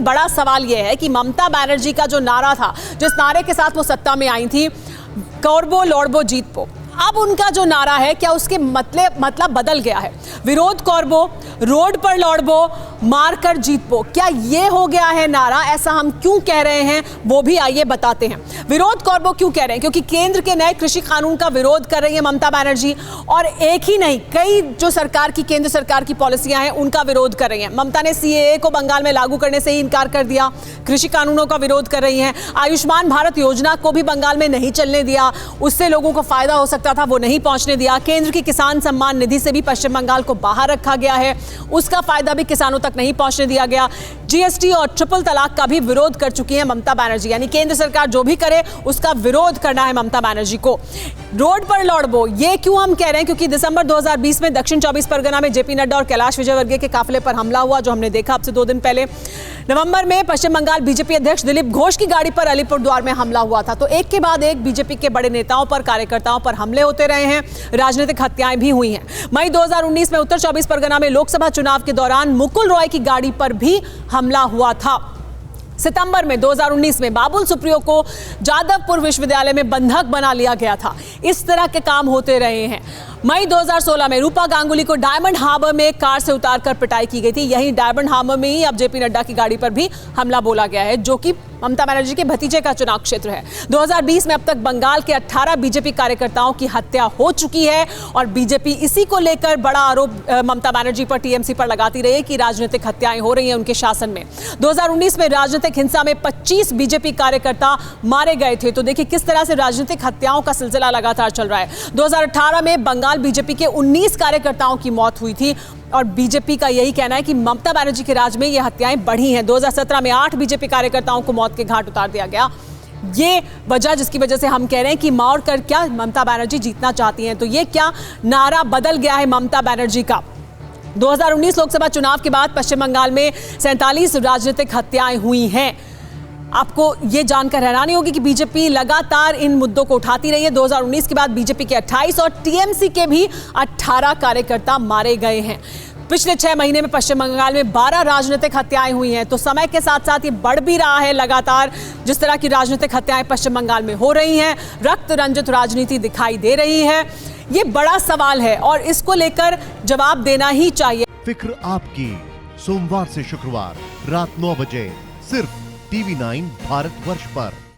लेकिन बड़ा सवाल यह है कि ममता बनर्जी का जो नारा था, जिस नारे के साथ वो सत्ता में आई थी, करबो लौड़बो जीतबो, अब उनका जो नारा है क्या उसके मतलब बदल गया है? विरोध करबो, रोड पर लौड़बो, मार कर जीतबो, क्या ये हो गया है नारा? ऐसा हम क्यों कह रहे हैं वो भी आइए बताते हैं। विरोध करबो क्यों कह रहे हैं? क्योंकि केंद्र के नए कृषि कानून का विरोध कर रही है ममता बनर्जी, और एक ही नहीं, कई जो केंद्र सरकार की पॉलिसियां हैं उनका विरोध कर रही हैं। ममता ने सीएए को बंगाल में लागू करने से ही इनकार कर दिया, कृषि कानूनों का विरोध कर रही हैं। आयुष्मान भारत योजना को भी बंगाल में नहीं चलने दिया, उससे लोगों को फायदा हो सकता था वो नहीं पहुंचने दिया। केंद्र की किसान सम्मान निधि से भी पश्चिम बंगाल को बाहर रखा गया है, उसका फायदा भी किसानों तक नहीं पहुंचने दिया गया। जीएसटी और ट्रिपल तलाक का भी विरोध कर चुकी है ममता बनर्जी, यानी केंद्र सरकार जो भी करे उसका विरोध करना है ममता बनर्जी को। रोड पर लौड़बो, ये क्यों हम कह रहे हैं? क्योंकि दिसंबर 2020 में दक्षिण 24 परगना में जेपी नड्डा और कैलाश विजयवर्गीय के काफिले पर हमला हुआ, जो हमने देखा अब से 2 दिन पहले। नवंबर में पश्चिम बंगाल बीजेपी अध्यक्ष दिलीप घोष की गाड़ी पर अलीपुरद्वार में हमला हुआ था। तो एक के बाद एक बीजेपी के बड़े नेताओं पर, कार्यकर्ताओं पर हमले होते रहे हैं, राजनीतिक हत्याएं भी हुई हैं। मई 2019 में उत्तर 24 परगना में लोकसभा चुनाव के दौरान मुकुल रॉय की गाड़ी पर भी हमला हुआ था। सितंबर में 2019 में बाबुल सुप्रियो को जादवपुर विश्वविद्यालय में बंधक बना लिया गया था। इस तरह के काम होते रहे हैं। मई 2016 में रूपा गांगुली को डायमंड हार्बर में कार से उतारकर पिटाई की गई थी। यही डायमंड हार्बर में ही अब जेपी नड्डा की गाड़ी पर भी हमला बोला गया है, जो कि ममता बनर्जी के भतीजे का चुनाव क्षेत्र है। 2020 में अब तक बंगाल के 18 बीजेपी कार्यकर्ताओं की हत्या हो चुकी है, और बीजेपी इसी को लेकर बड़ा आरोप ममता बनर्जी पर, टीएमसी पर लगाती रही है कि राजनीतिक हत्याएं हो रही हैं उनके शासन में। 2019 में राजनीतिक हिंसा में 25 बीजेपी कार्यकर्ता मारे गए थे। तो देखिए किस तरह से राजनीतिक हत्याओं का सिलसिला लगातार चल रहा है। 2018 में बंगाल बीजेपी के 19 कार्यकर्ताओं की मौत हुई थी, और बीजेपी का यही कहना है कि ममता बनर्जी के राज में ये हत्याएं बढ़ी हैं। 2017 में 8 बीजेपी कार्यकर्ताओं को मौत के घाट उतार दिया गया। ये वजह जिसकी वजह से हम कह रहे हैं कि मार कर क्या ममता बनर्जी जीतना चाहती हैं। तो ये क्या नारा बदल गया है ममता बनर्जी का? 2019 लोकसभा चुनाव के बाद पश्चिम बंगाल में 47 राजनीतिक हत्याएं हुई हैं। आपको ये जानकर हैरानी होगी कि बीजेपी लगातार इन मुद्दों को उठाती रही है। 2019 के बाद बीजेपी के 28 और टीएमसी के भी 18 कार्यकर्ता मारे गए हैं। पिछले 6 महीने में पश्चिम बंगाल में 12 राजनीतिक हत्याएं हुई हैं। तो समय के साथ साथ ये बढ़ भी रहा है लगातार, जिस तरह की राजनीतिक हत्याएं पश्चिम बंगाल में हो रही हैं। रक्त रंजित राजनीति दिखाई दे रही है। ये बड़ा सवाल है और इसको लेकर जवाब देना ही चाहिए। फिक्र आपकी, सोमवार से शुक्रवार रात 9 बजे सिर्फ TV9 भारतवर्ष पर।